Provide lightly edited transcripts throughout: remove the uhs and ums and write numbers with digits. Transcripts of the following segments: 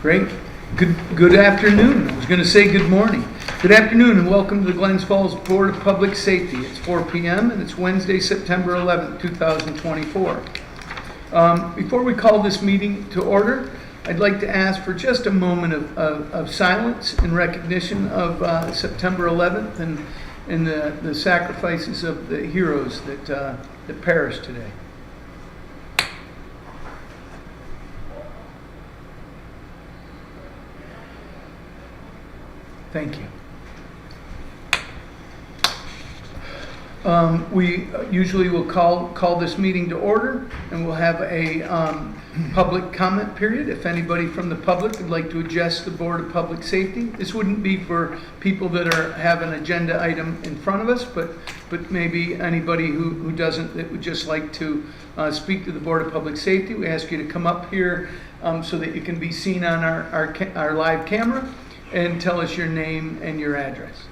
Great. Good afternoon. I was going to say good morning. Good afternoon and welcome to the Glens Falls Board of Public Safety. It's 4 p.m. and it's Wednesday, September 11th, 2024. Before we call this meeting to order, I'd like to ask for just a moment of silence in recognition of September 11th and the sacrifices of the heroes that perished today. Thank you. We usually will call this meeting to order, and we'll have a public comment period. If anybody from the public would like to address the Board of Public Safety, this wouldn't be for people that have an agenda item in front of us, but maybe anybody who doesn't, that would just like to speak to the Board of Public Safety. We ask you to come up here so that you can be seen on our live camera and tell us your name and your address.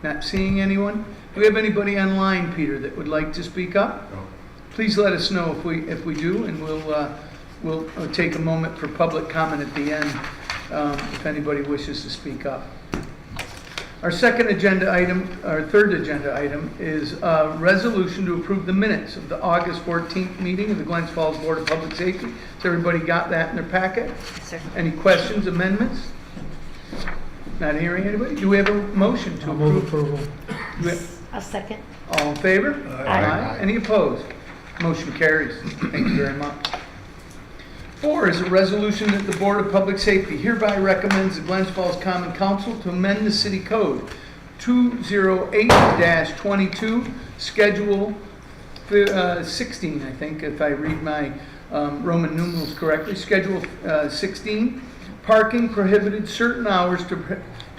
Not seeing anyone? Do we have anybody online, Peter, that would like to speak up? No. Please let us know if we do, and we'll take a moment for public comment at the end if anybody wishes to speak up. Our third agenda item is a resolution to approve the minutes of the August 14th meeting of the Glens Falls Board of Public Safety. Has everybody got that in their packet? Yes, sir. Any questions, amendments? Not hearing anybody? Do we have a motion to approve? Approval. I'll second. All in favor? Aye. Any opposed? Motion carries. Thank you very much. 4 is a resolution that the Board of Public Safety hereby recommends the Glens Falls Common Council to amend the City Code 208-22, Schedule 16, I think, if I read my Roman numerals correctly. Schedule 16, parking prohibited certain hours to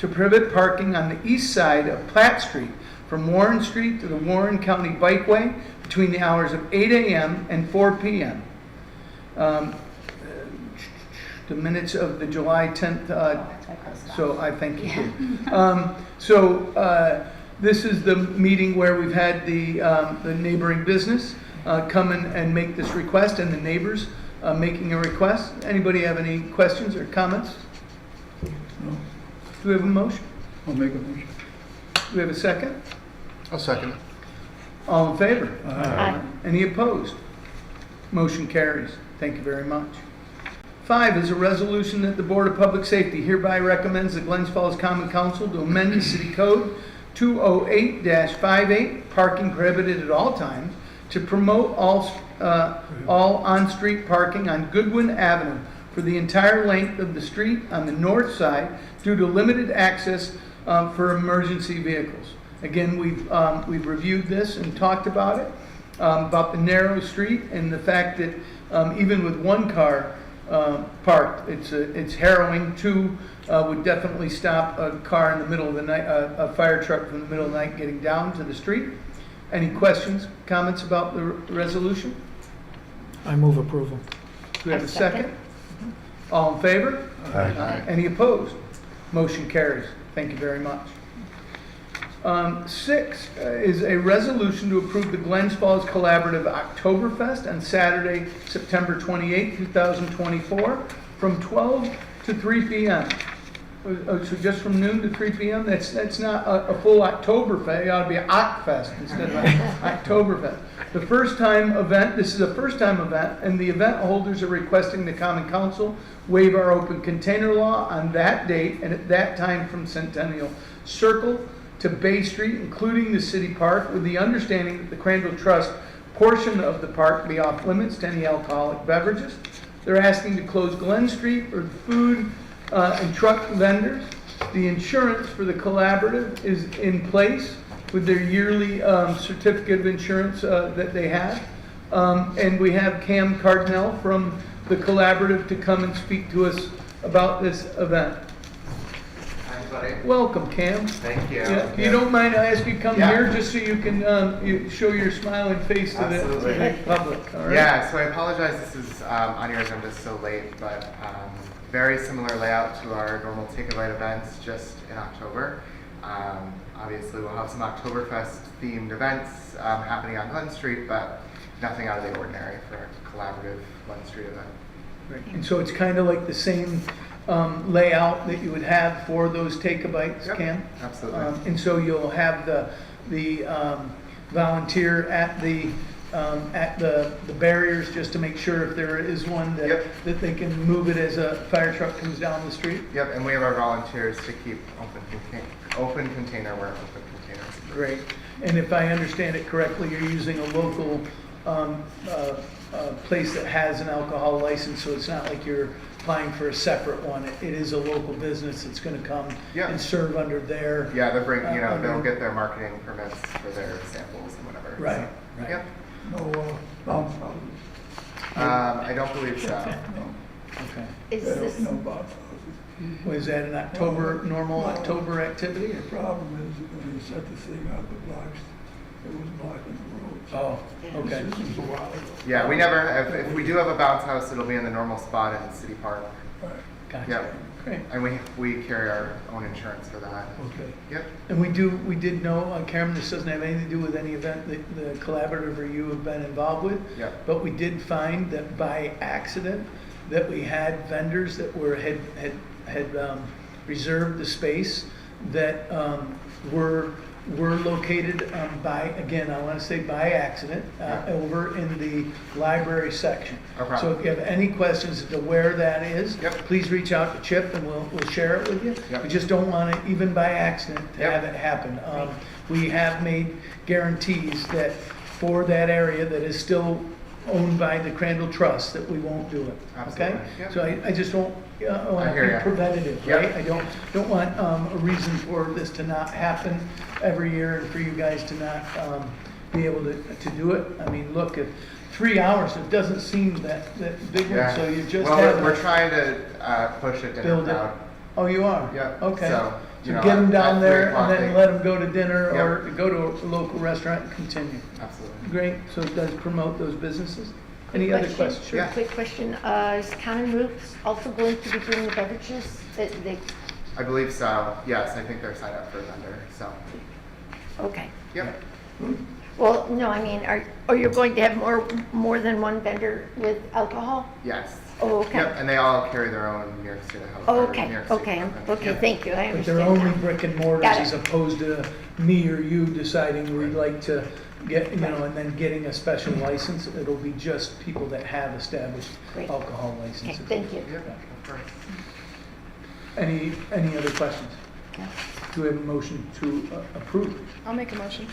prohibit parking on the east side of Platt Street from Warren Street to the Warren County Bikeway between the hours of 8 a.m. and 4 p.m. The minutes of the July 10th, so I thank you. This is the meeting where we've had the neighboring business come in and make this request, and the neighbors making a request. Anybody have any questions or comments? No. Do we have a motion? I'll make a motion. Do we have a second? I'll second it. All in favor? Aye. Any opposed? Motion carries. Thank you very much. 5 is a resolution that the Board of Public Safety hereby recommends the Glens Falls Common Council to amend the City Code 208-58, parking prohibited at all times, to promote all on-street parking on Goodwin Avenue for the entire length of the street on the north side due to limited access for emergency vehicles. Again, we've reviewed this and talked about it, about the narrow street and the fact that even with one car parked, it's harrowing. 2 would definitely stop a car in the middle of the night, a fire truck from the middle of the night getting down to the street. Any questions, comments about the resolution? I move approval. Do we have a I second? second. All in favor? Aye. Any opposed? Motion carries. Thank you very much. 6 is a resolution to approve the Glens Falls Collaborative Oktoberfest on Saturday, September 28, 2024, from 12 to 3 p.m. So just from noon to 3 p.m.? That's not a full Oktoberfest. It ought to be an Okfest instead of an Oktoberfest. This is a first-time event, and the event holders are requesting the Common Council waive our open container law on that date and at that time from Centennial Circle to Bay Street, including the city park, with the understanding that the Crandall Trust portion of the park be off limits to any alcoholic beverages. They're asking to close Glen Street for food and truck vendors. The insurance for the collaborative is in place with their yearly certificate of insurance that they have. And we have Cam Cardinal from the collaborative to come and speak to us about this event. Hi, buddy. Welcome, Cam. Thank you. Yeah, if you don't mind, I ask you to come Yeah. here just so you can you show your smiling face to the Absolutely. public. All right? Yeah, so I apologize this is on your agenda so late, but very similar layout to our normal Take a Bite events just in October. Obviously, we'll have some Oktoberfest themed events happening on Glen Street, but nothing out of the ordinary for a collaborative Glen Street event. Right. And so it's kind of like the same layout that you would have for those take-a-bites, Yep, Cam? absolutely. And so you'll have the volunteer at the barriers just to make sure if there is one that, Yep. that they can move it as a fire truck comes down the street? Yep, and we have our volunteers to keep open container where open containers. Great. And if I understand it correctly, you're using a local place that has an alcohol license, so it's not like you're applying for a separate one. It is a local business that's going to come Yeah. and serve under their. Yeah, they'll bring, you know, under- they'll get their marketing permits for their samples and whatever. Right, So, right. Yep. No, bounce houses. I don't believe so. No, Okay. Is no this, bounce houses. Was that an October, normal No. October activity? The problem is that when you set the thing out, the blocks, it was blocking the roads. Oh, okay. This was a while ago. Yeah, we never, if we do have a bounce house, it'll be in the normal spot in City Park. Right, Gotcha. Yep. Great. And we carry our own insurance for that. okay. Yep. And we did know, Cameron, this doesn't have anything to do with any event that the collaborative or you have been involved with. Yep. But we did find that by accident, that we had vendors that had reserved the space that were located by, again, I want to say by accident, Yeah. over in the library section. Okay. So if you have any questions as to where that is, Yep. please reach out to Chip and we'll share it with you. Yep. We just don't want to, even by accident, to Yep. have it happen. We have made guarantees that for that area that is still owned by the Crandall Trust, that we won't do it. Okay? Absolutely. Yep. So I just don't want I to hear be ya. preventative, Yep. right? I don't want a reason for this to not happen every year and for you guys to not be able to do it. I mean, look, if 3 hours, it doesn't seem that big one, Yeah. so you just Well, have. we're trying to push it Build dinner it. crowd. Oh, you are? Yeah. Okay. So, So you know, get them at down 3 there and o'clock then they- let them go to dinner Yep. or go to a local restaurant and continue. Absolutely. Great, so it does promote those businesses. Any other questions? Sure. Yeah. quick question, is Common Roots also going to be doing the beverages? I believe so. Yes, I think they're signed up for a vendor. So. Okay. Yep. Well, no, I mean, are you going to have more than one vendor with alcohol? Yes. Oh, okay. Yep. And they all carry their own New York State Health. Oh, or New okay, York State okay, permit. okay, Yep. thank you, I But understand they're only now. brick and mortars Got it. as opposed to me or you deciding we'd like to get, you know, and then getting a special license. It'll be just people that have established Great. alcohol Okay, licenses. thank you. Yep. Of course. Any other questions? No. Do we have a motion to approve? I'll make a motion.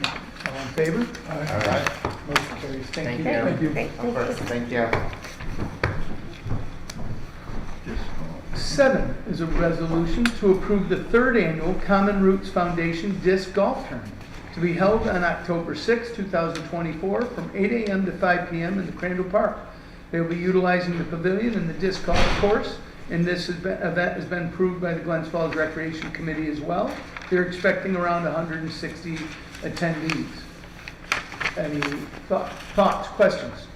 All in favor? All right. Motion carries. Thank Thank you. you. Thank you. Great, Of thank course. you. Thank you. 7 is a resolution to approve the 3rd annual Common Roots Foundation Disc Golf Tournament to be held on October 6, 2024 from 8 a.m. to 5 p.m. in the Crandall Park. They will be utilizing the pavilion and the disc golf course, and this event has been approved by the Glens Falls Recreation Committee as well. They're expecting around 160 attendees. Any thoughts, questions?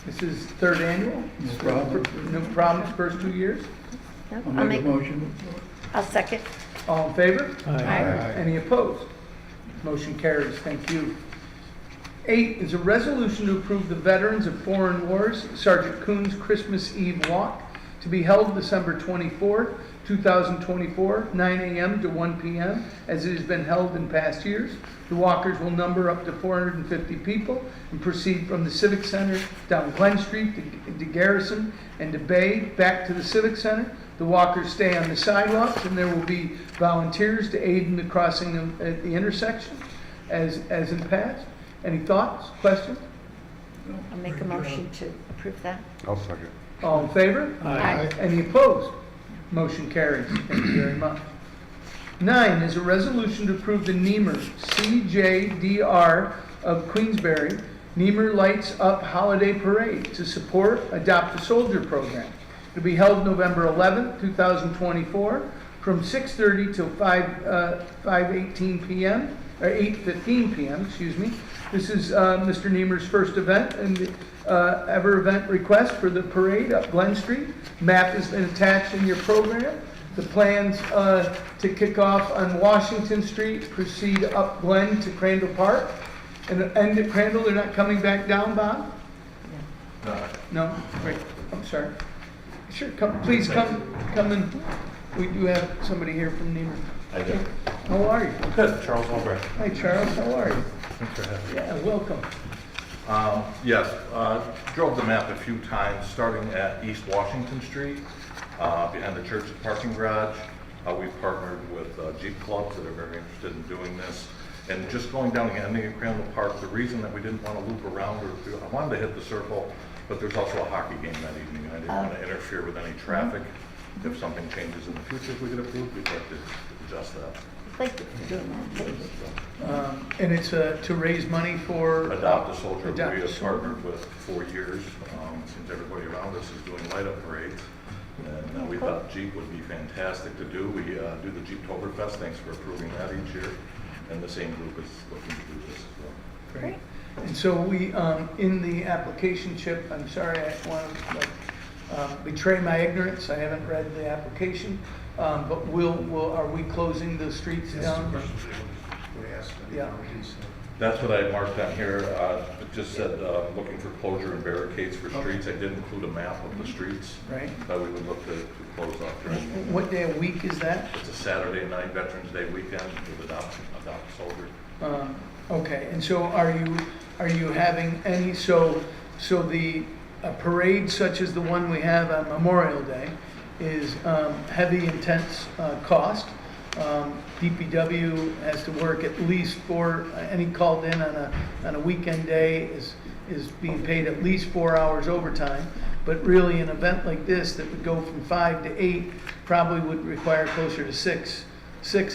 This is 3rd annual. No problem. No problems first 2 years. No, I'll make a motion. I'll second. All in favor? Aye. Any opposed? Motion carries. Thank you. 8 is a resolution to approve the Veterans of Foreign Wars Sergeant Coon's Christmas Eve Walk to be held December 24th, 2024, 9 a.m. to 1 p.m., as it has been held in past years. The walkers will number up to 450 people and proceed from the Civic Center down Glen Street to Garrison and to Bay back to the Civic Center. The walkers stay on the sidewalks, and there will be volunteers to aid in the crossing at the intersection, as in past. Any thoughts, questions? I'll make a motion to approve that. I'll second. All in favor? Aye. Any opposed? Motion carries. Thank you very much. 9 is a resolution to approve the Niemer CJDR of Queensbury Niemer Lights Up Holiday Parade to support Adopt a Soldier program. To be held November 11th, 2024, from 6:30 till 5:18 p.m. or 8:15 p.m. Excuse me. This is Mr. Niemer's first event and ever event request for the parade up Glen Street. Map has been attached in your program. The plans to kick off on Washington Street, proceed up Glen to Crandall Park, and end at Crandall. They're not coming back down, Bob? No? Great, I'm sorry. Sure, come, please come in. We do have somebody here from Neiman. I do. How are you? Good, Charles Albrecht. Hi, Charles, how are you? Thanks for having me. Yeah, welcome. Yes, drove the map a few times, starting at East Washington Street, behind the church's parking garage. We've partnered with Jeep clubs that are very interested in doing this. And just going down the ending of Crandall Park, the reason that we didn't want to loop around, or I wanted to hit the circle, but there's also a hockey game that evening, and I didn't want to interfere with any traffic. If something changes in the future, if we get approved, we'd like to adjust that. Thank you for doing that, too. And it's to raise money for? Adopt a Soldier, Adopt we a have Soldier. partnered with for years, since everybody around us is doing light-up parades. And we thought Jeep would be fantastic to do. We do the Jeeptoberfest, thanks for approving that each year. And the same group is looking to do this as well. Great. And so we, in the application, Chip, I'm sorry, I want to betray my ignorance, I haven't read the application, but are we closing the streets down? Yeah. That's what I marked on here. It just said, looking for closure and barricades for streets. I did include a map of the streets Right. that we would look to close off during. What day of week is that? It's a Saturday night, Veterans Day weekend, with Adopt a Soldier. Okay, and so are you having any, so the a parade such as the one we have on Memorial Day is heavy, intense cost. DPW has to work at least for, any called in on a weekend day is being paid at least 4 hours overtime. But really an event like this that would go from 5 to 8 probably would require closer to six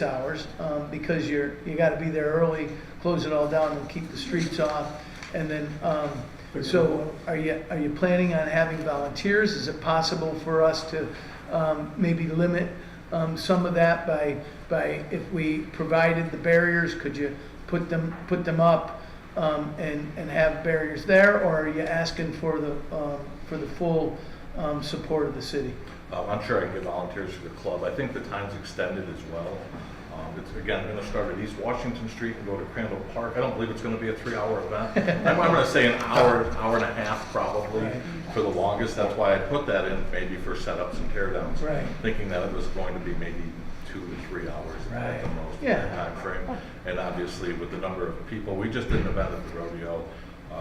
hours because you got to be there early, close it all down and keep the streets off. And then, so are you planning on having volunteers? Is it possible for us to maybe limit some of that by if we provided the barriers, could you put them up and have barriers there, or are you asking for the full support of the city? I'm sure I can get volunteers for the club. I think the time's extended as well. It's again going to start at East Washington Street and go to Crandall Park. I don't believe it's going to be a 3-hour event. I'm going to say an hour and a half probably Right. for the longest. That's why I put that in maybe for setups and teardowns, Right. thinking that it was going to be maybe 2 to 3 hours at the Right. most Yeah. time frame. And obviously with the number of people, we just did an event at the rodeo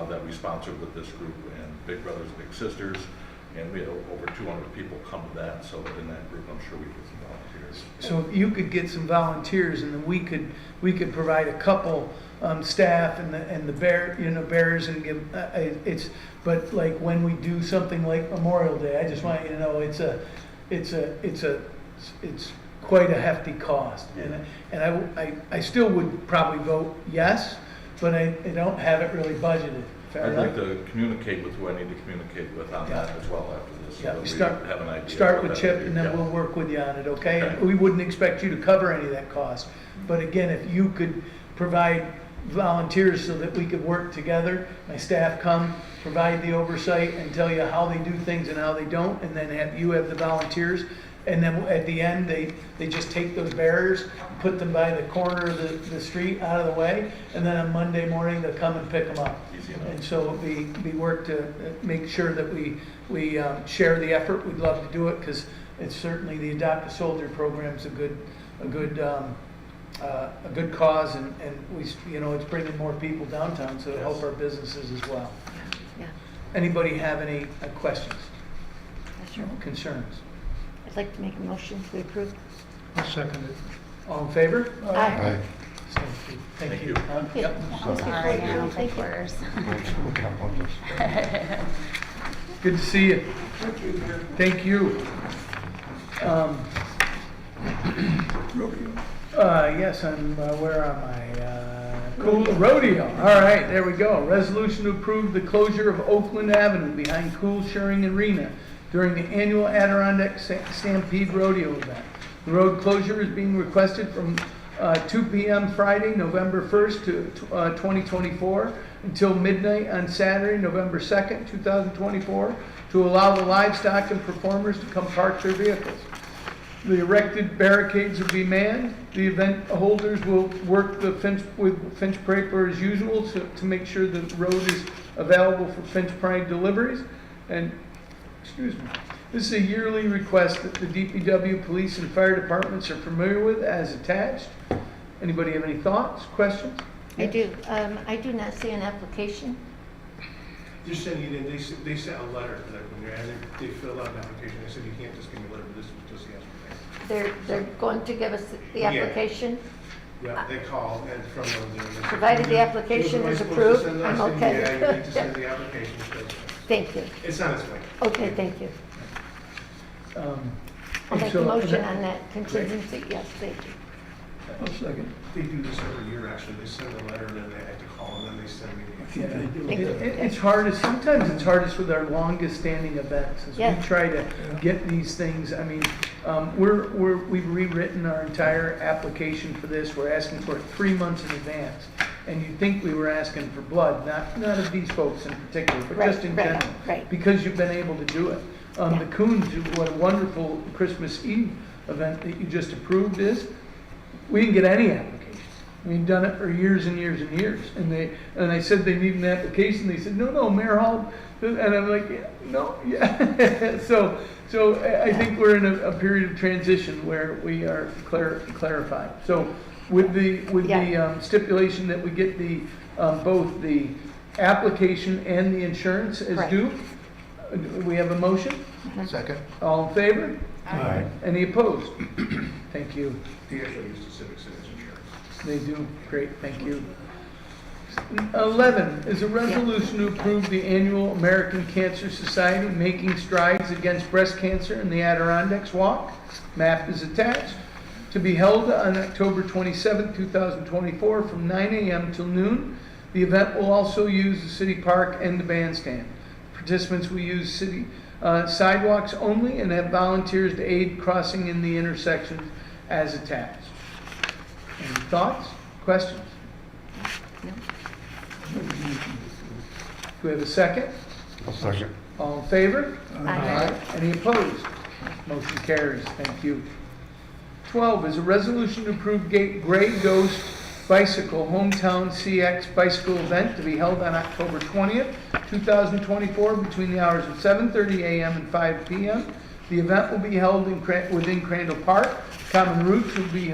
that we sponsored with this group and Big Brothers Big Sisters. And we had over 200 people come to that, so in that group, I'm sure we get some volunteers. So if you could get some volunteers, and then we could provide a couple staff and the bears and give but like when we do something like Memorial Day, I just want you to know it's quite a hefty cost, and I still would probably vote yes, but I don't have it really budgeted. Fair I'd enough? like to communicate with who I need to communicate with on that as well after this. so Yeah, that we start, have an idea start of with what Chip that and then would be. we'll work with you on it, okay? Okay. And we wouldn't expect you to cover any of that cost. But again, if you could provide volunteers so that we could work together, my staff come, provide the oversight and tell you how they do things and how they don't, and then have the volunteers. And then at the end, they just take those barriers, put them by the corner of the street out of the way, and then on Monday morning, they'll come and pick them up. Easy enough. And so we work to make sure that we share the effort. We'd love to do it because it's certainly the Adopt a Soldier program's a good cause, and we, it's bringing more people downtown, so it'll help our businesses as well. Yeah, Anybody have any questions, that's sure. concerns? I'd like to make a motion to approve. I'll second it. All in favor? Aye. Thank you. Thank you. Yep. I'm sorry, I don't think yours. Good to see you. Thank you. Yes, where am I? Cool Rodeo. All right, there we go. Resolution to approve the closure of Oakland Avenue behind Cool Shearing Arena during the annual Adirondack Stampede Rodeo event. The road closure is being requested from 2 p.m. Friday, November 1st to 2024 until midnight on Saturday, November 2nd, 2024 to allow the livestock and performers to come park their vehicles. The erected barricades will be manned. The event holders will work with Finch Draper as usual to make sure the road is available for Finch Pride deliveries. And, excuse me, this is a yearly request that the DPW, police, and fire departments are familiar with as attached. Anybody have any thoughts, questions? I do. I do not see an application. They're sending it in, they sent a letter, like when you're in, they filled out an application, they said you can't just give me a letter, but this was just yesterday. They're going to give us the Yeah. application. Yeah, they called and from them. they said, Provided the application "Am I is supposed to approved, send that?" I I'm said, okay. Yeah, you need to send the application. Thank you. It's on its way. Okay, thank you. I'll make a So- motion on that contingency. Yes, thank you. I'll second. They do this every year, actually. They send a letter and then they have to call and then they send me I the. think they do. Thank you. It's hardest, sometimes it's hardest with our longest standing events, as Yeah. we try to get these things, I mean, we've rewritten our entire application for this, we're asking for it 3 months in advance. And you'd think we were asking for blood, not of these folks in particular, but just in Right, general. right. Because you've been able to do it. Yeah. The Coons, what a wonderful Christmas Eve event that you just approved is, we didn't get any applications. We've done it for years and years and years. And I said they need an application. They said, no, Mayor Hall. And I'm like, yeah, no, yeah. So I think we're in a period of transition where we are clarifying. So with the Yeah. stipulation that we get both the application and the insurance as Correct. due, we have a motion? Second? All in favor? Aye. Any opposed? Thank you. They actually use the Civic Citizen insurance. They do, great, thank you. 11 is a resolution to approve the annual American Cancer Society Making Strides Against Breast Cancer in the Adirondacks Walk. Map is attached. To be held on October 27, 2024 from 9 a.m. till noon. The event will also use the city park and the bandstand. Participants will use city sidewalks only and have volunteers to aid crossing in the intersections as attached. Any thoughts, questions? No? Make a motion to approve. Do we have a second? I'll second. All in favor? Aye. Any opposed? Motion carries. Thank you. 12 is a resolution to approve Gray Ghost Bicycle Hometown CX Bicycle Event to be held on October 20th, 2024 between the hours of 7:30 a.m. and 5 p.m. The event will be held within Crandall Park. Common Roots will be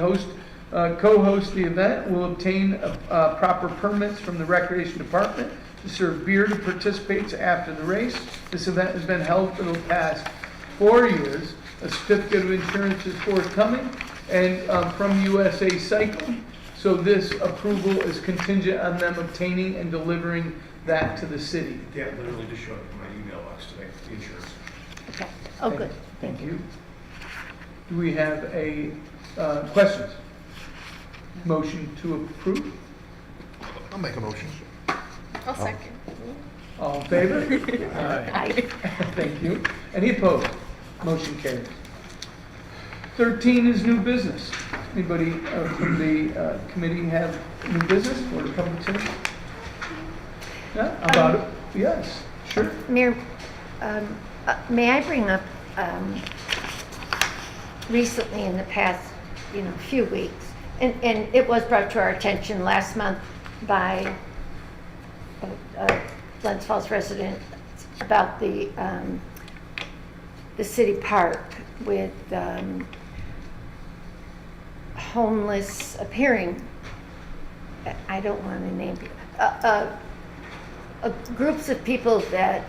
co-host the event, will obtain proper permits from the Recreation Department to serve beer to participants after the race. This event has been held for the past 4 years. A certificate of insurance is forthcoming and from USA Cycling. So this approval is contingent on them obtaining and delivering that to the city. That literally just showed up in my email box today, the insurance. Okay. Oh, good. Thank you. Do we have a questions? Motion to approve? I'll make a motion. I'll second. All in favor? Aye. Thank you. Any opposed? Motion carries. 13 is new business. Anybody from the committee have new business for the public safety? Yeah, about it? Yes, sure. Mayor, may I bring up, recently in the past, few weeks, and it was brought to our attention last month by Glens Falls resident about the city park with homeless appearing, I don't want to name, groups of people that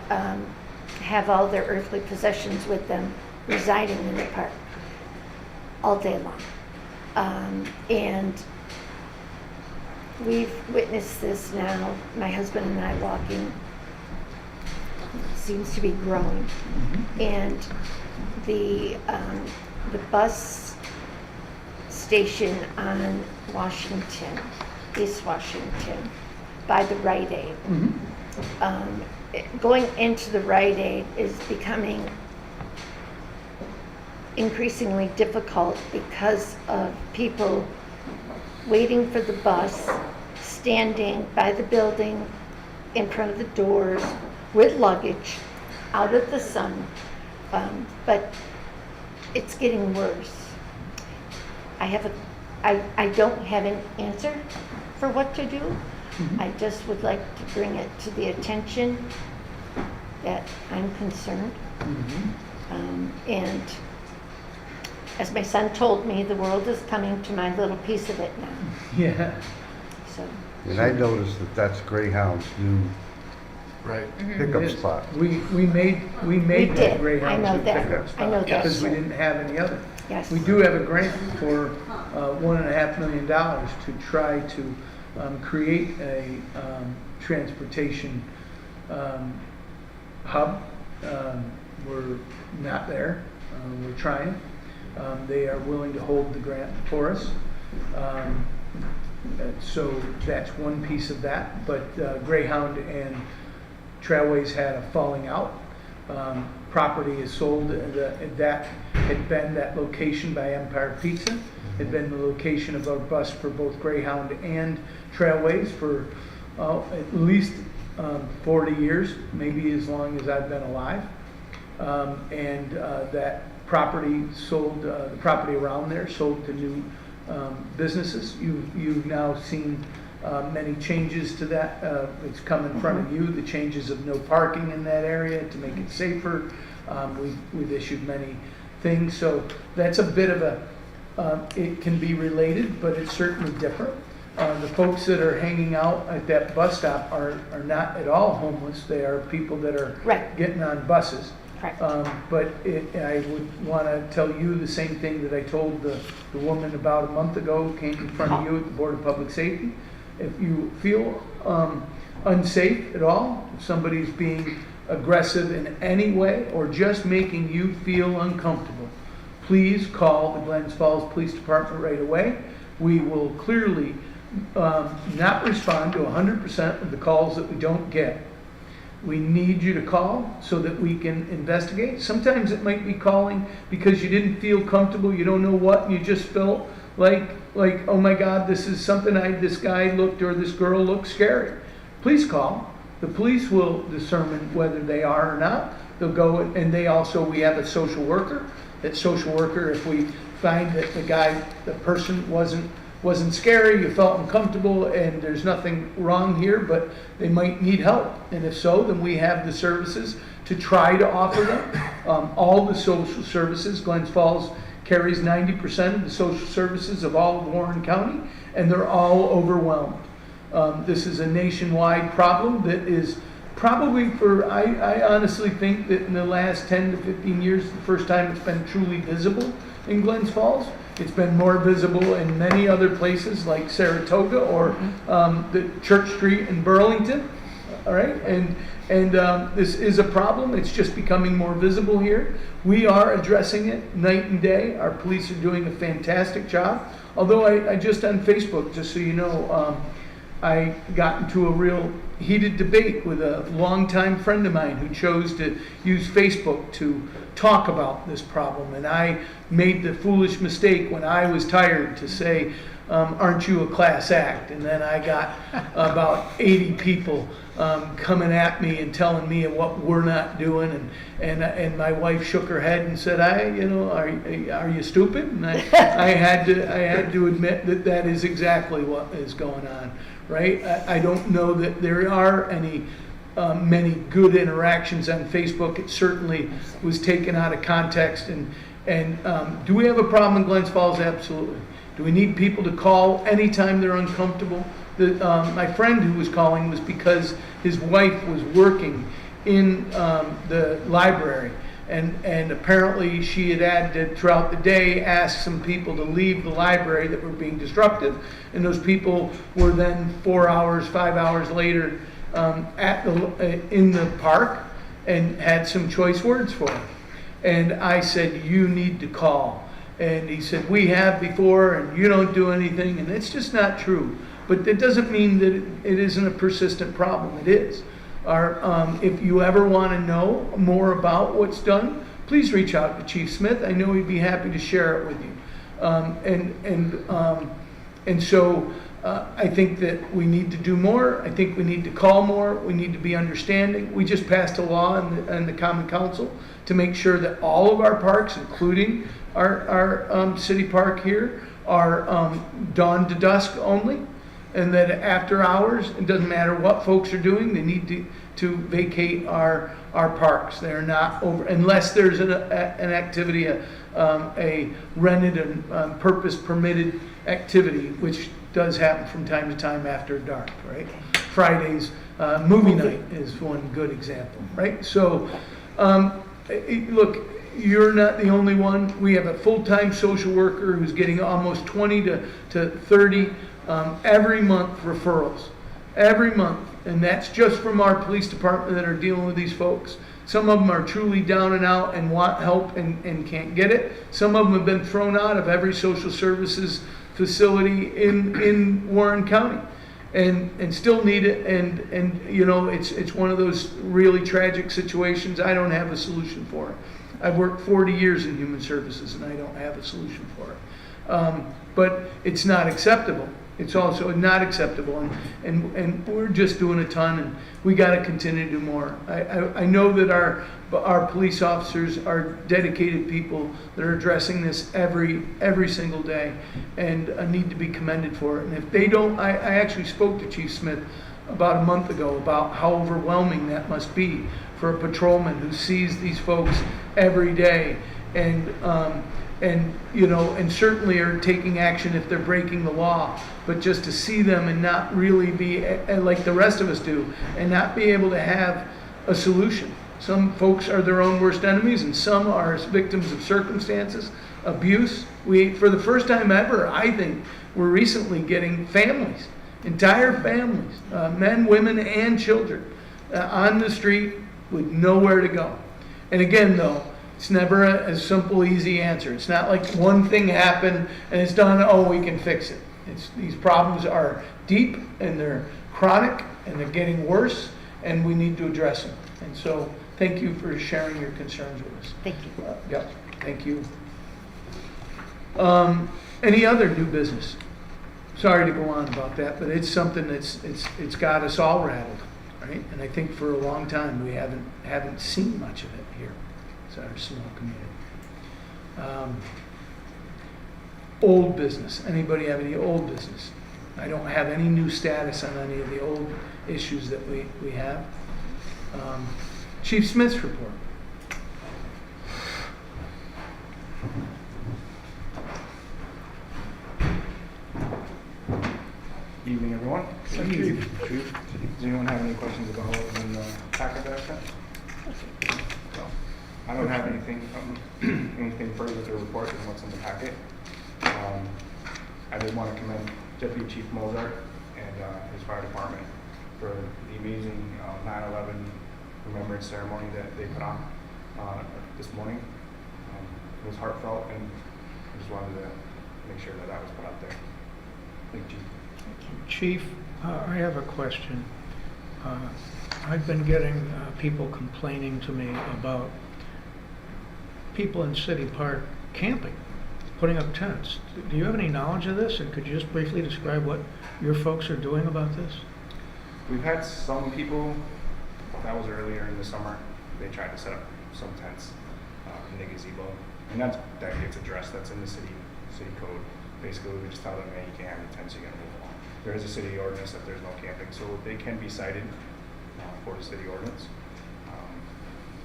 have all their earthly possessions with them residing in the park all day long. And we've witnessed this now, my husband and I walking. It seems to be growing. And the bus station on Washington, East Washington, by the Rite Aid. Going into the Rite Aid is becoming increasingly difficult because of people waiting for the bus, standing by the building in front of the doors with luggage, out of the sun. But it's getting worse. I don't have an answer for what to do. I just would like to bring it to the attention that I'm concerned. And as my son told me, the world is coming to my little piece of it now. Yeah. So, And I noticed that that's Greyhound's new Right. pickup It is. spot. We made we that did. I Greyhound know to that. pickup I know spot that. because we didn't have any other. yes. We do have a grant for $1.5 million to try to create a transportation hub. We're not there. We're trying. They are willing to hold the grant for us. So that's one piece of that. But Greyhound and Trailways had a falling out. Property is sold. That had been that location by Empire Pizza. Had been the location of our bus for both Greyhound and Trailways for at least 40 years, maybe as long as I've been alive. And that property sold, the property around there sold to new businesses. You've now seen many changes to that. It's come in front of you, the changes of no parking in that area to make it safer. We've issued many things, so that's a bit of a, it can be related, but it's certainly different. The folks that are hanging out at that bus stop are not at all homeless. They are people that are Right. getting on buses. Correct. But I would want to tell you the same thing that I told the woman about a month ago, came in front of you at the Board of Public Safety. If you feel unsafe at all, if somebody's being aggressive in any way or just making you feel uncomfortable, please call the Glens Falls Police Department right away. We will clearly not respond to 100% of the calls that we don't get. We need you to call so that we can investigate. Sometimes it might be calling because you didn't feel comfortable, you don't know what, and you just felt like oh my God, this is something this guy looked or this girl looked scary. Please call. The police will determine whether they are or not. They'll go, and we have a social worker. That social worker, if we find that the person wasn't scary, you felt uncomfortable, and there's nothing wrong here, but they might need help. And if so, then we have the services to try to offer them. All the social services, Glens Falls carries 90% of the social services of all of Warren County, and they're all overwhelmed. This is a nationwide problem that is probably I honestly think that in the last 10 to 15 years, the first time it's been truly visible in Glens Falls. It's been more visible in many other places like Saratoga or the Church Street in Burlington. All right, and this is a problem. It's just becoming more visible here. We are addressing it night and day. Our police are doing a fantastic job. Although I just on Facebook, just so you know, I got into a real heated debate with a longtime friend of mine who chose to use Facebook to talk about this problem. And I made the foolish mistake when I was tired to say, aren't you a class act? And then I got about 80 people coming at me and telling me what we're not doing. And my wife shook her head and said, are you stupid? And I had to admit that is exactly what is going on. Right? I don't know that there are any many good interactions on Facebook. It certainly was taken out of context. And do we have a problem in Glens Falls? Absolutely. Do we need people to call anytime they're uncomfortable? My friend who was calling was because his wife was working in the library. And apparently she had to, throughout the day, ask some people to leave the library that were being disruptive. And those people were then 4 hours, 5 hours later in the park and had some choice words for him. And I said, you need to call. And he said, we have before and you don't do anything. And it's just not true. But that doesn't mean that it isn't a persistent problem. It is. If you ever want to know more about what's done, please reach out to Chief Smith. I know he'd be happy to share it with you. And so I think that we need to do more. I think we need to call more. We need to be understanding. We just passed a law in the Common Council to make sure that all of our parks, including our city park here, are dawn to dusk only. And that after hours, it doesn't matter what folks are doing, they need to to vacate our parks. They're not over, unless there's an activity, a rented and purpose permitted activity, which does happen from time to time after dark, right? Fridays, movie night is one good example, right? So, look, you're not the only one. We have a full-time social worker who's getting almost 20 to 30 every month referrals, every month. And that's just from our police department that are dealing with these folks. Some of them are truly down and out and want help and can't get it. Some of them have been thrown out of every social services facility in Warren County and still need it. And you know, it's one of those really tragic situations. I don't have a solution for it. I've worked 40 years in human services and I don't have a solution for it. But it's not acceptable. It's also not acceptable, and we're just doing a ton, and we got to continue to do more. I know that our police officers are dedicated people that are addressing this every single day, and need to be commended for it. And if they don't, I actually spoke to Chief Smith about a month ago about how overwhelming that must be for a patrolman who sees these folks every day, and you know, and certainly are taking action if they're breaking the law, but just to see them and not really be like the rest of us do, and not be able to have a solution. Some folks are their own worst enemies, and some are victims of circumstances, abuse. We, for the first time ever, I think, we're recently getting families, entire families, men, women, and children, on the street with nowhere to go. And again, though, it's never a simple, easy answer. It's not like one thing happened and it's done, oh, we can fix it. These problems are deep and they're chronic and they're getting worse, and we need to address them. And so thank you for sharing your concerns with us. Thank you. Yep, thank you. Any other new business? Sorry to go on about that, but it's something that's it's got us all rattled, right? And I think for a long time we haven't seen much of it here. It's our small community. Old business. Anybody have any old business? I don't have any new status on any of the old issues that we have. Chief Smith's report. Evening, everyone. Chief. Does anyone have any questions about what was in the packet that I sent? No. I don't have anything further to report than what's in the packet. I did want to commend Deputy Chief Mozart and his fire department for the amazing 9/11 remembrance ceremony that they put on this morning. It was heartfelt, and I just wanted to make sure that that was put out there. Thank you, Chief. Chief, I have a question. I've been getting people complaining to me about people in City Park camping, putting up tents. Do you have any knowledge of this, and could you just briefly describe what your folks are doing about this? We've had some people, that was earlier in the summer, they tried to set up some tents in the gazebo, and that gets addressed. That's in the city code. Basically, we just tell them, hey, you can't have the tents, you gotta move along. There is a city ordinance that there's no camping, so they can be cited for the city ordinance.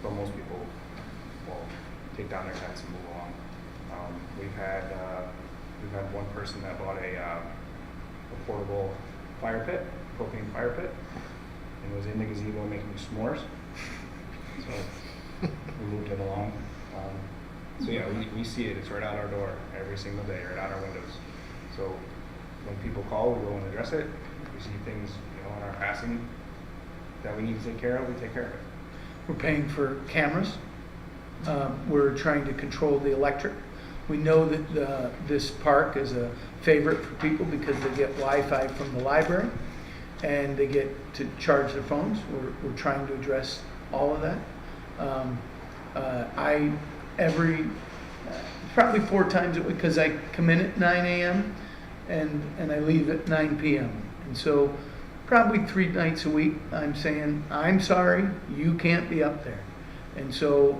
But most people will take down their tents and move along. We've had one person that bought a portable fire pit, propane fire pit, and was in the gazebo making s'mores. So we moved it along. So yeah, we see it. It's right out our door every single day, right out our windows. So when people call, we go and address it. If we see things, in our passing that we need to take care of, we take care of it. We're paying for cameras. We're trying to control the electric. We know that this park is a favorite for people because they get Wi-Fi from the library and they get to charge their phones. We're trying to address all of that. Probably 4 times a week, because I come in at 9 a.m. and I leave at 9 p.m. And so probably 3 nights a week I'm saying, I'm sorry, you can't be up there. And so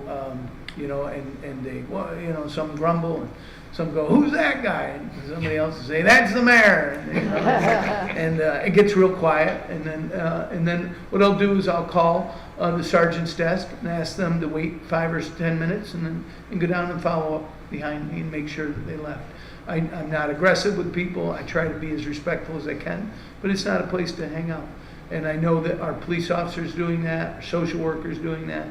you know, and they, well, you know, some grumble and some go, who's that guy? And somebody else will say, that's the mayor. And, you know, and it gets real quiet. And then what I'll do is I'll call the sergeant's desk and ask them to wait 5 or 10 minutes and go down and follow up behind me and make sure that they left. I'm not aggressive with people. I try to be as respectful as I can, but it's not a place to hang out. And I know that our police officers doing that, our social workers doing that.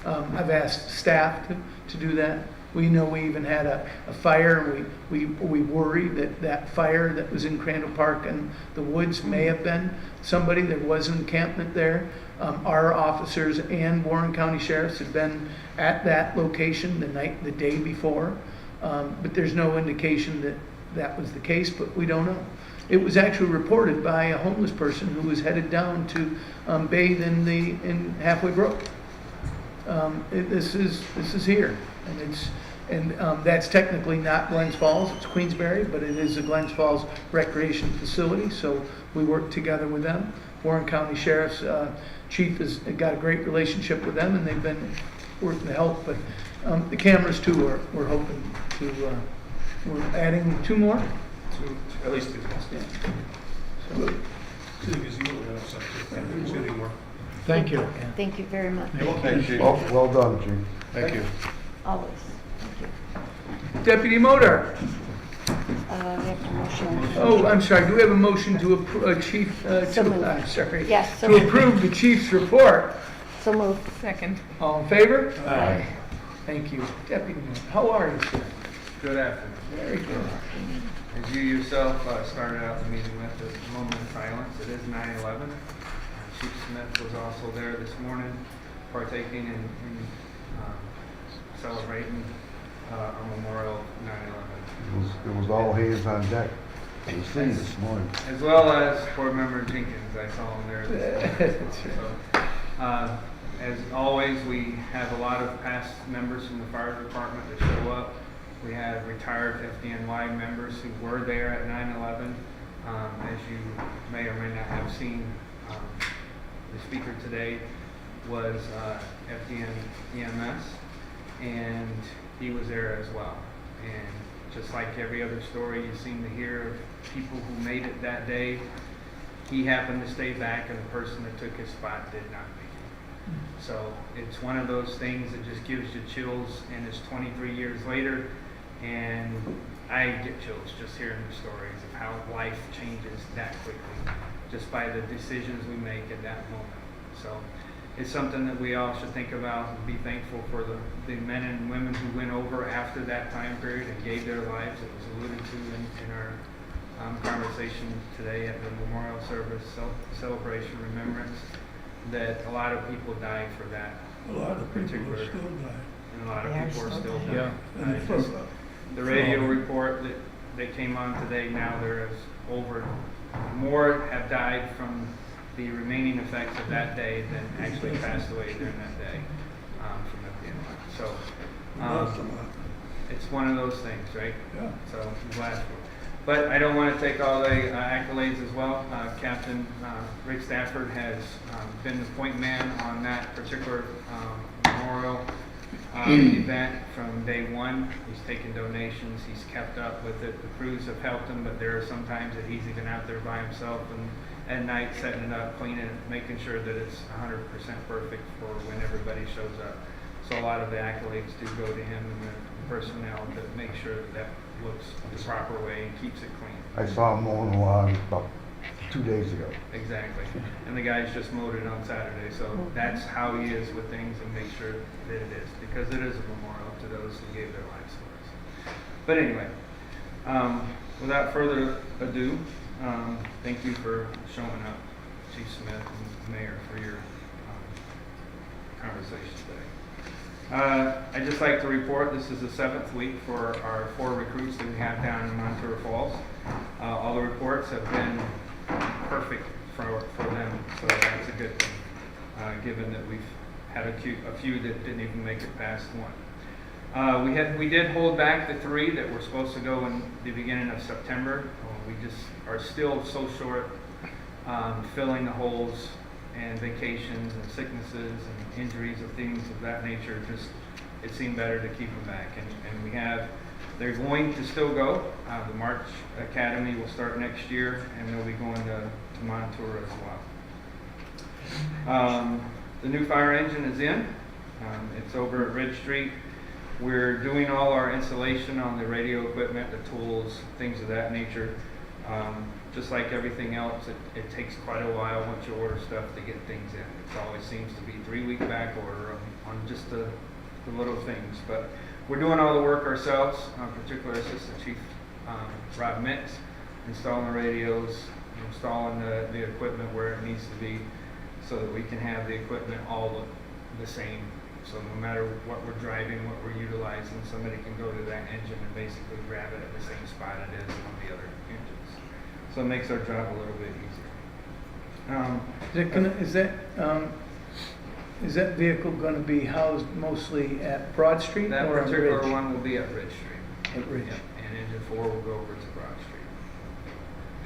I've asked staff to do that. We know we even had a fire, and we worry that fire that was in Crandall Park and the woods may have been somebody. There was an encampment there. Our officers and Warren County Sheriffs had been at that location the day before, but there's no indication that was the case, but we don't know. It was actually reported by a homeless person who was headed down to bathe in Halfway Brook. This is here, and that's technically not Glens Falls. It's Queensbury, but it is a Glens Falls recreation facility. So we work together with them. Warren County Sheriff's chief has got a great relationship with them, and they've been working to help. But the cameras too, we're hoping to. We're adding 2 more. At least 2. Yeah. To the gazebo, and that's up to, there's any more. Thank you. Thank you very much. Thank you. Well done, Chief. Thank you. Always. Thank you. Deputy Motor. We have to motion. Oh, I'm sorry. Do we have a motion to approve, Chief? So moved. I'm sorry. Yes, so To moved. approve the chief's report. So moved. Second. All in favor? Aye. Thank you. Deputy Motor. How are you, sir? Good afternoon. Very good. As you yourself started out the meeting with, a moment of silence. It is 9/11. Chief Smith was also there this morning, partaking in celebrating our memorial of 9/11. It was all hands on deck. It was seen this morning. As well as Board Member Jenkins, I saw him there this morning. So, as always, we have a lot of past members from the fire department that show up. We have retired FDNY members who were there at 9/11. As you may or may not have seen, the speaker today was FDN EMS, and he was there as well. And just like every other story you seem to hear of people who made it that day, he happened to stay back, and the person that took his spot did not make it. So it's one of those things that just gives you chills, and it's 23 years later, and I get chills just hearing the stories of how life changes that quickly just by the decisions we make at that moment. So it's something that we all should think about and be thankful for the men and women who went over after that time period and gave their lives. It was alluded to in our conversation today at the memorial service, celebration, remembrance, that a lot of people died for that. A lot of people particular, are still dying. and a lot of people are still dying. Yeah. And Just the radio report that came on today, now there is more have died from the remaining effects of that day than actually passed away during that day from FDNY. So Lost a lot. it's one of those things, right? Yeah. So I'm glad for it. But I don't want to take all the accolades as well. Captain Rick Stafford has been the point man on that particular memorial event from day one. He's taken donations. He's kept up with it. The crews have helped him, but there are some times that he's even out there by himself and at night setting it up, cleaning it, making sure that it's 100% perfect for when everybody shows up. So a lot of the accolades do go to him and the personnel that make sure that that looks the proper way and keeps it clean. I saw him mowing the lawn about 2 days ago. Exactly. And the guys just mowed it on Saturday. So that's how he is with things, and make sure that it is, because it is a memorial to those who gave their lives for us. But anyway, without further ado, thank you for showing up, Chief Smith and Mayor, for your conversation today. I'd just like to report this is the 7th week for our 4 recruits that we have down in Montour Falls. All the reports have been perfect for them, so that's a good thing, given that we've had a few that didn't even make it past 1. We did hold back the 3 that were supposed to go in the beginning of September. We just are still so short filling the holes and vacations and sicknesses and injuries of things of that nature just it seemed better to keep them back. And we have, they're going to still go. The March Academy will start next year, and they'll be going to Montour as well. The new fire engine is in. It's over at Ridge Street. We're doing all our installation on the radio equipment, the tools, things of that nature. Just like everything else, it takes quite a while once you order stuff to get things in. It always seems to be 3-week back order on just the little things. But we're doing all the work ourselves, particularly Assistant Chief Rob Mix, installing the radios, installing the equipment where it needs to be, so that we can have the equipment all look the same. So no matter what we're driving, what we're utilizing, somebody can go to that engine and basically grab it at the same spot it is on the other engines. So it makes our job a little bit easier. Is that vehicle going to be housed mostly at Broad Street That or on particular Ridge? one will be at Ridge Street. At Ridge. Yep. And engine 4 will go over to Broad Street.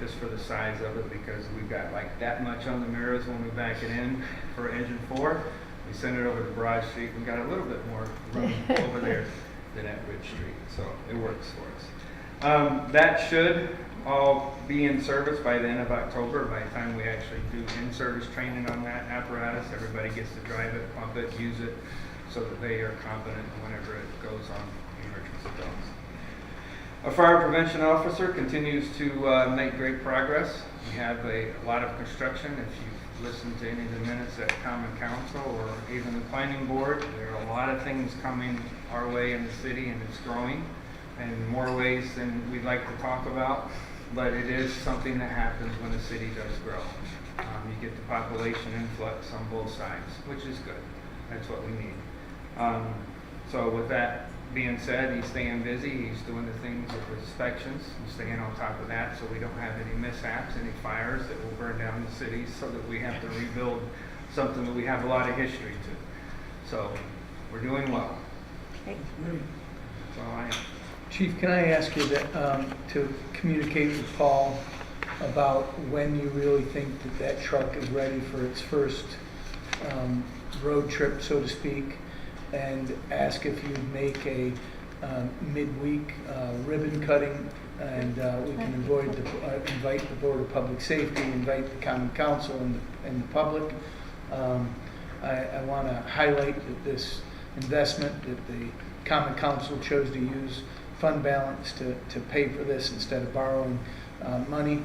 Just for the size of it, because we've got like that much on the mirrors when we back it in for engine 4. We send it over to Broad Street and got a little bit more room over there than at Ridge Street. So it works for us. That should all be in service by the end of October. By the time we actually do in-service training on that apparatus, everybody gets to drive it, pump it, use it, so that they are competent whenever it goes on emergency calls. A fire prevention officer continues to make great progress. We have a lot of construction. If you've listened to any of the minutes at Common Council or even the Planning Board, there are a lot of things coming our way in the city, and it's growing in more ways than we'd like to talk about. But it is something that happens when the city does grow. You get the population influx on both sides, which is good. That's what we need. So with that being said, he's staying busy. He's doing the things with inspections. He's staying on top of that so we don't have any mishaps, any fires that will burn down the city, so that we have to rebuild something that we have a lot of history to. So we're doing well. Okay. That's all I have. Chief, can I ask you to communicate with Paul about when you really think that truck is ready for its first road trip, so to speak, and ask if you'd make a midweek ribbon cutting, and we can invite the Board of Public Safety, invite the Common Council and the public. I want to highlight that this investment, that the Common Council chose to use fund balance to pay for this instead of borrowing money,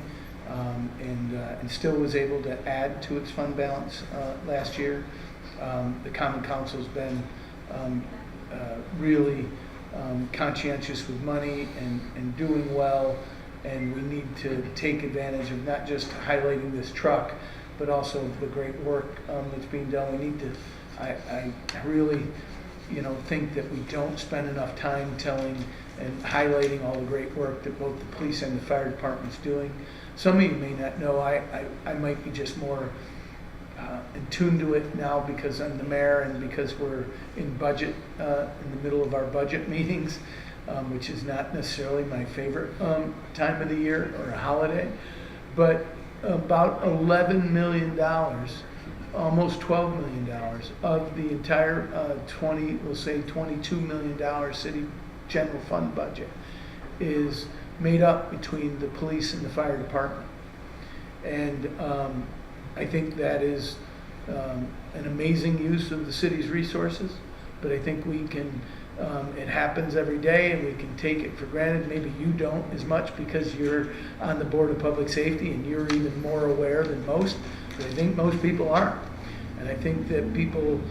and still was able to add to its fund balance last year. The Common Council's been really conscientious with money and doing well, and we need to take advantage of not just highlighting this truck, but also the great work that's being done. We need to, I really, think that we don't spend enough time telling and highlighting all the great work that both the police and the fire department's doing. Some of you may not know, I might be just more in tune to it now because I'm the mayor and because we're in budget, in the middle of our budget meetings, which is not necessarily my favorite time of the year or a holiday, but about $11 million, almost $12 million of the entire we'll say $22 million city general fund budget is made up between the police and the fire department. And I think that is an amazing use of the city's resources, but I think we can, it happens every day and we can take it for granted. Maybe you don't as much because you're on the Board of Public Safety and you're even more aware than most, but I think most people aren't. And I think that people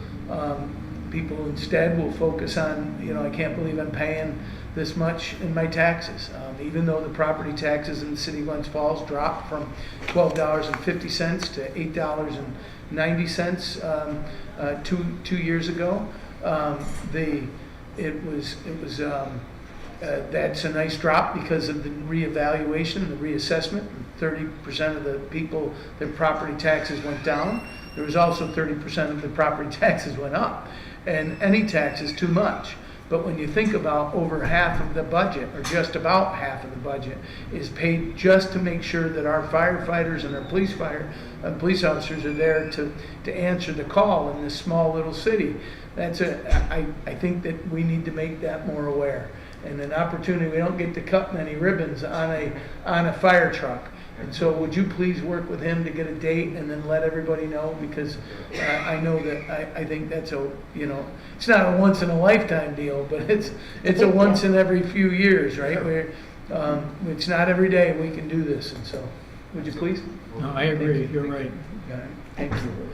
instead will focus on, I can't believe I'm paying this much in my taxes. Even though the property taxes in the city of Glens Falls dropped from $12.50 to $8.90 two years ago, that's a nice drop because of the reevaluation, the reassessment. 30% of the people, their property taxes went down. There was also 30% of the property taxes went up. And any tax is too much. But when you think about over half of the budget, or just about half of the budget, is paid just to make sure that our firefighters and our police officers are there to answer the call in this small little city. I think that we need to make that more aware. And an opportunity, we don't get to cut many ribbons on a fire truck. And so would you please work with him to get a date and then let everybody know? Because I know that, I think that's it's not a once in a lifetime deal, but it's a once in every few years, right? Where, it's not every day we can do this, and so, would you please? No, I agree, you're right. Thank you.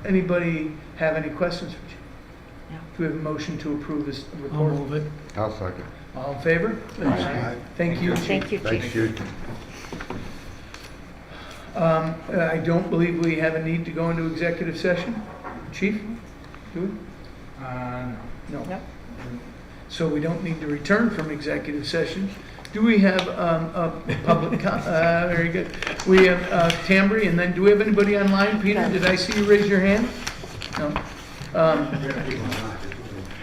Anybody have any questions for you? No. Do we have a motion to approve this I'll report? move it. I'll second. All in favor? Aye. Thank you. Thank you, Thanks, Chief. Jude. I don't believe we have a need to go into executive session. Chief? Do we? No. Yep. So we don't need to return from executive session. Do we have a public, very good. We have Tambry, and then do we have anybody online? Peter, did I see you raise your hand? No.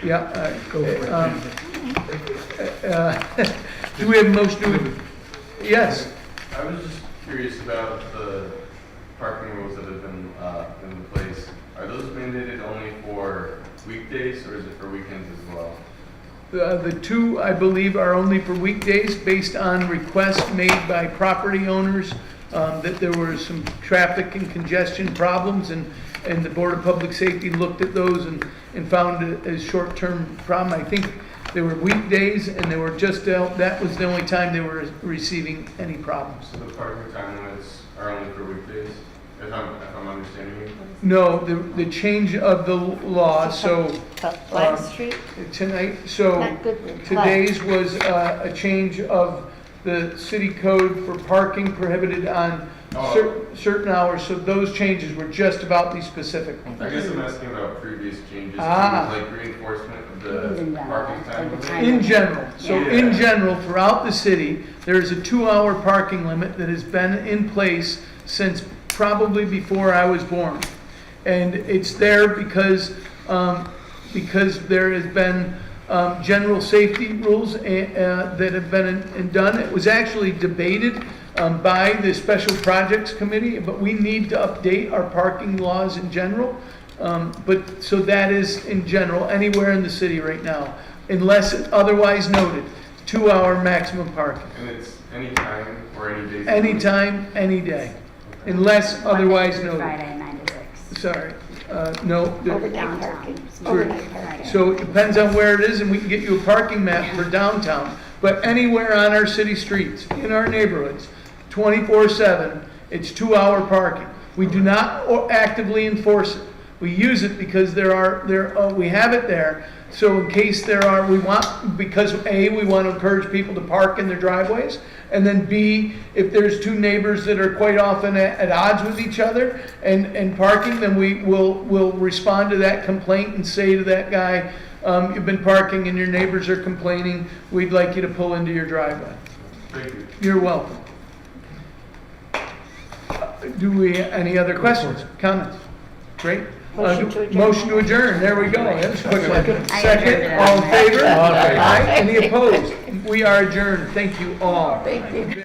Yeah. Go for it. Do we have a motion to, yes. I was just curious about the parking rules that have been in place. Are those mandated only for weekdays, or is it for weekends as well? The two, I believe, are only for weekdays based on requests made by property owners that there were some traffic and congestion problems, and the Board of Public Safety looked at those and found it a short-term problem. I think they were weekdays, and they were just, that was the only time they were receiving any problems. So the parking time limits are only for weekdays, if I'm understanding you? No, the change of the law, so Glens Street? tonight, so Not good. today's was a change of the city code for parking prohibited on certain hours, so those changes were just about these specific ones. I guess I'm asking about previous changes, Ah. like reinforcement of the parking time limit. In general, so in general, throughout the city, there is a 2-hour parking limit that has been in place since probably before I was born. And it's there because there has been general safety rules that have been done. It was actually debated by the Special Projects Committee, but we need to update our parking laws in general. But so that is in general anywhere in the city right now, unless otherwise noted, 2-hour maximum parking. And it's any time or any day? Anytime, any day, unless otherwise noted. Friday, 9 to 6. Sorry, no. Overnight parking. Sure. Overnight parking. So it depends on where it is, and we can get you a parking map for downtown. But anywhere on our city streets, in our neighborhoods, 24/7, it's 2-hour parking. We do not actively enforce it. We use it because we have it there. So in case because A, we want to encourage people to park in their driveways, and then B, if there's two neighbors that are quite often at odds with each other and parking, then we'll respond to that complaint and say to that guy, you've been parking and your neighbors are complaining, we'd like you to pull into your driveway. Thank you. You're welcome. Any other questions, comments? Great. Motion to adjourn. Motion to adjourn, there we go. That was a quick one. I Second, adjourned it. all in favor? Aye. Aye. Any opposed? We are adjourned. Thank you all. Thank you.